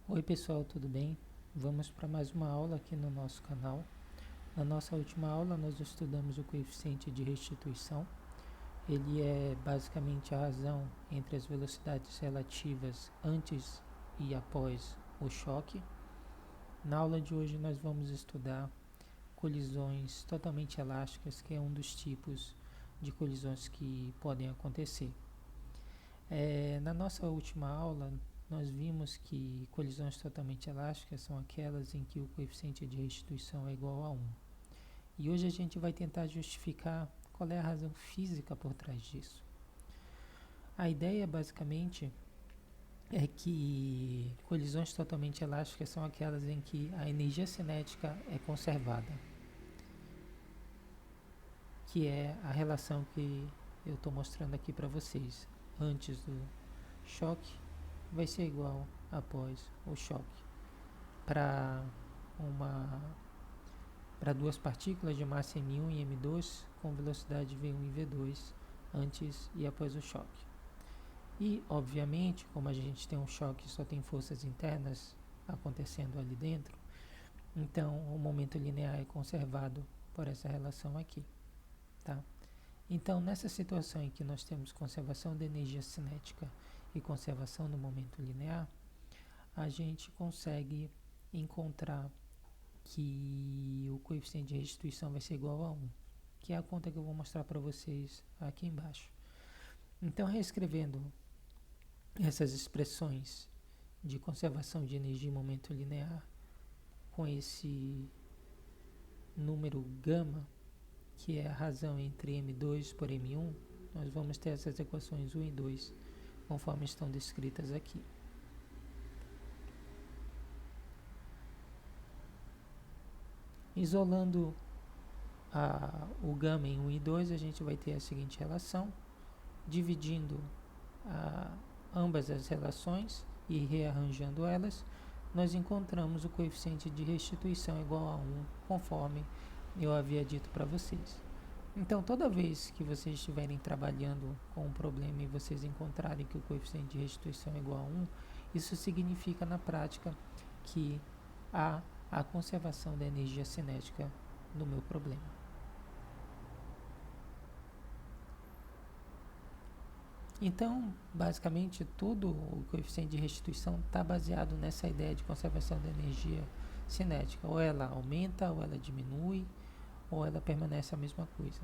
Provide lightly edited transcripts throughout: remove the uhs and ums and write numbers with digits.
Oi pessoal, tudo bem? Vamos para mais uma aula aqui no nosso canal. Na nossa última aula nós estudamos o coeficiente de restituição. Ele é basicamente a razão entre as velocidades relativas antes e após o choque. Na aula de hoje nós vamos estudar colisões totalmente elásticas, que é um dos tipos de colisões que podem acontecer. Na nossa última aula, nós vimos que colisões totalmente elásticas são aquelas em que o coeficiente de restituição é igual a 1. E hoje a gente vai tentar justificar qual é a razão física por trás disso. A ideia, basicamente, é que colisões totalmente elásticas são aquelas em que a energia cinética é conservada, que é a relação que eu estou mostrando aqui para vocês. Antes do choque vai ser igual após o choque. Para uma para duas partículas de massa M1 e M2 com velocidade V1 e V2 antes e após o choque. E, obviamente, como a gente tem um choque e só tem forças internas acontecendo ali dentro, então o momento linear é conservado por essa relação aqui, tá? Então, nessa situação em que nós temos conservação da energia cinética e conservação do momento linear, a gente consegue encontrar que o coeficiente de restituição vai ser igual a 1, que é a conta que eu vou mostrar para vocês aqui embaixo. Então, reescrevendo essas expressões de conservação de energia e momento linear com esse número gama, que é a razão entre M2 por M1, nós vamos ter essas equações 1 e 2, conforme estão descritas aqui. Isolando o gama em 1 e 2, a gente vai ter a seguinte relação, dividindo ambas as relações e rearranjando elas, nós encontramos o coeficiente de restituição igual a 1, conforme eu havia dito para vocês. Então, toda vez que vocês estiverem trabalhando com um problema e vocês encontrarem que o coeficiente de restituição é igual a 1, isso significa na prática que há a conservação da energia cinética no meu problema. Então, basicamente, tudo o coeficiente de restituição está baseado nessa ideia de conservação da energia cinética. Ou ela aumenta, ou ela diminui, ou ela permanece a mesma coisa.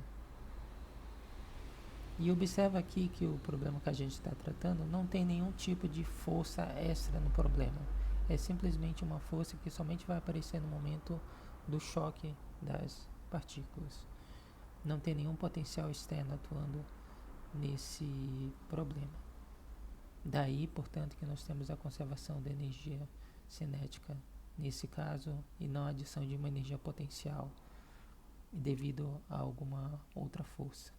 E observa aqui que o problema que a gente está tratando não tem nenhum tipo de força extra no problema. É simplesmente uma força que somente vai aparecer no momento do choque das partículas. Não tem nenhum potencial externo atuando nesse problema. Daí, portanto, que nós temos a conservação da energia cinética nesse caso e não a adição de uma energia potencial devido a alguma outra força.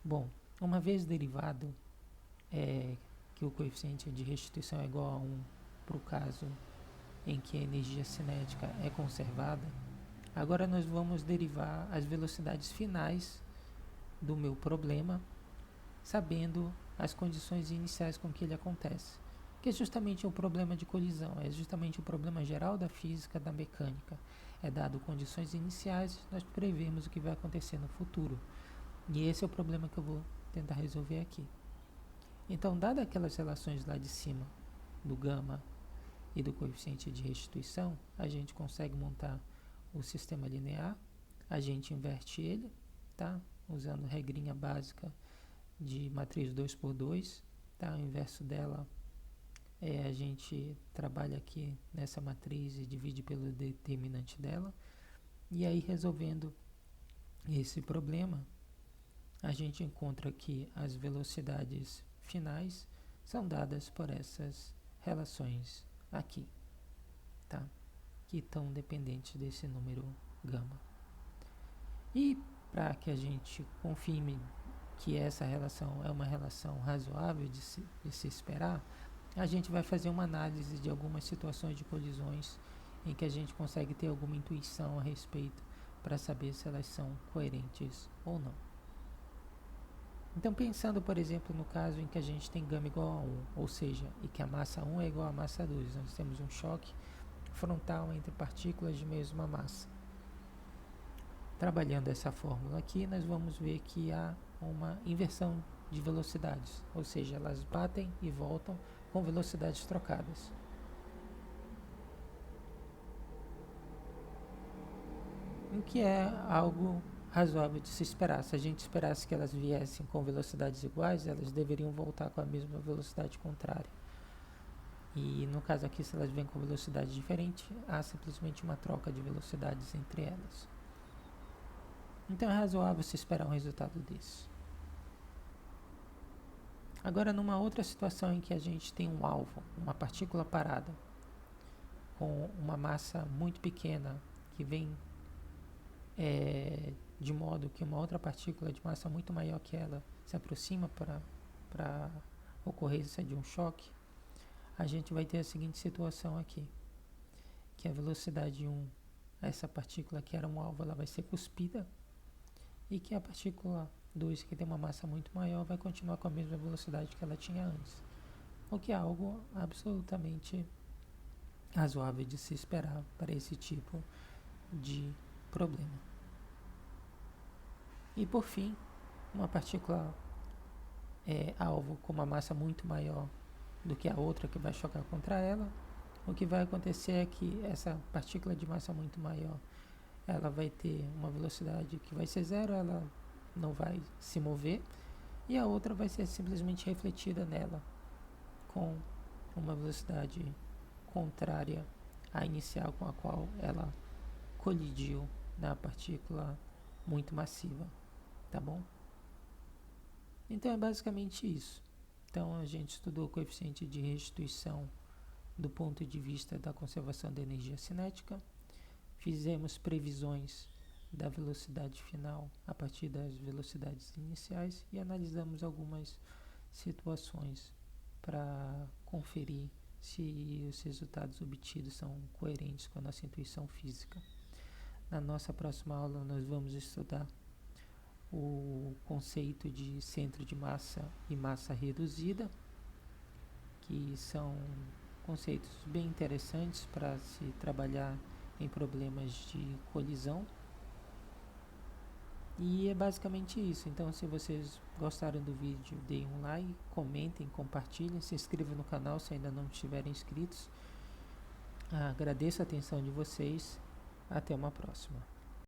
Bom, uma vez derivado que o coeficiente de restituição é igual a 1 para o caso em que a energia cinética é conservada, agora nós vamos derivar as velocidades finais do meu problema, sabendo as condições iniciais com que ele acontece, que é justamente o problema de colisão, é justamente o problema geral da física, da mecânica. É dado condições iniciais, nós prevemos o que vai acontecer no futuro. E esse é o problema que eu vou tentar resolver aqui. Então, dadas aquelas relações lá de cima, do gama e do coeficiente de restituição, a gente consegue montar o sistema linear, a gente inverte ele, tá? Usando regrinha básica de matriz 2 por 2, tá? O inverso dela a gente trabalha aqui nessa matriz e divide pelo determinante dela. E aí, resolvendo esse problema, a gente encontra que as velocidades finais são dadas por essas relações aqui, tá? Que estão dependentes desse número gama. E para que a gente confirme que essa relação é uma relação razoável de se esperar, a gente vai fazer uma análise de algumas situações de colisões em que a gente consegue ter alguma intuição a respeito para saber se elas são coerentes ou não. Então, pensando, por exemplo, no caso em que a gente tem gama igual a 1, ou seja, e que a massa 1 é igual à massa 2, nós temos um choque frontal entre partículas de mesma massa. Trabalhando essa fórmula aqui, nós vamos ver que há uma inversão de velocidades, ou seja, elas batem e voltam com velocidades trocadas. O que é algo razoável de se esperar. Se a gente esperasse que elas viessem com velocidades iguais, elas deveriam voltar com a mesma velocidade contrária. E no caso aqui, se elas vêm com velocidade diferente, há simplesmente uma troca de velocidades entre elas. Então é razoável se esperar um resultado desse. Agora, numa outra situação em que a gente tem um alvo, uma partícula parada, com uma massa muito pequena, que vem de modo que uma outra partícula de massa muito maior que ela se aproxima para a ocorrência de um choque, a gente vai ter a seguinte situação aqui, que a velocidade 1, essa partícula que era um alvo, ela vai ser cuspida, e que a partícula 2, que tem uma massa muito maior, vai continuar com a mesma velocidade que ela tinha antes, o que é algo absolutamente razoável de se esperar para esse tipo de problema. E por fim, uma partícula alvo com uma massa muito maior do que a outra que vai chocar contra ela, o que vai acontecer é que essa partícula de massa muito maior, ela vai ter uma velocidade que vai ser zero, ela não vai se mover, e a outra vai ser simplesmente refletida nela com uma velocidade contrária à inicial com a qual ela colidiu na partícula muito massiva, tá bom? Então é basicamente isso. Então a gente estudou o coeficiente de restituição do ponto de vista da conservação da energia cinética, fizemos previsões da velocidade final a partir das velocidades iniciais e analisamos algumas situações para conferir se os resultados obtidos são coerentes com a nossa intuição física. Na nossa próxima aula nós vamos estudar o conceito de centro de massa e massa reduzida, que são conceitos bem interessantes para se trabalhar em problemas de colisão. E é basicamente isso. Então, se vocês gostaram do vídeo, deem um like, comentem, compartilhem, se inscrevam no canal se ainda não estiverem inscritos. Agradeço a atenção de vocês. Até uma próxima.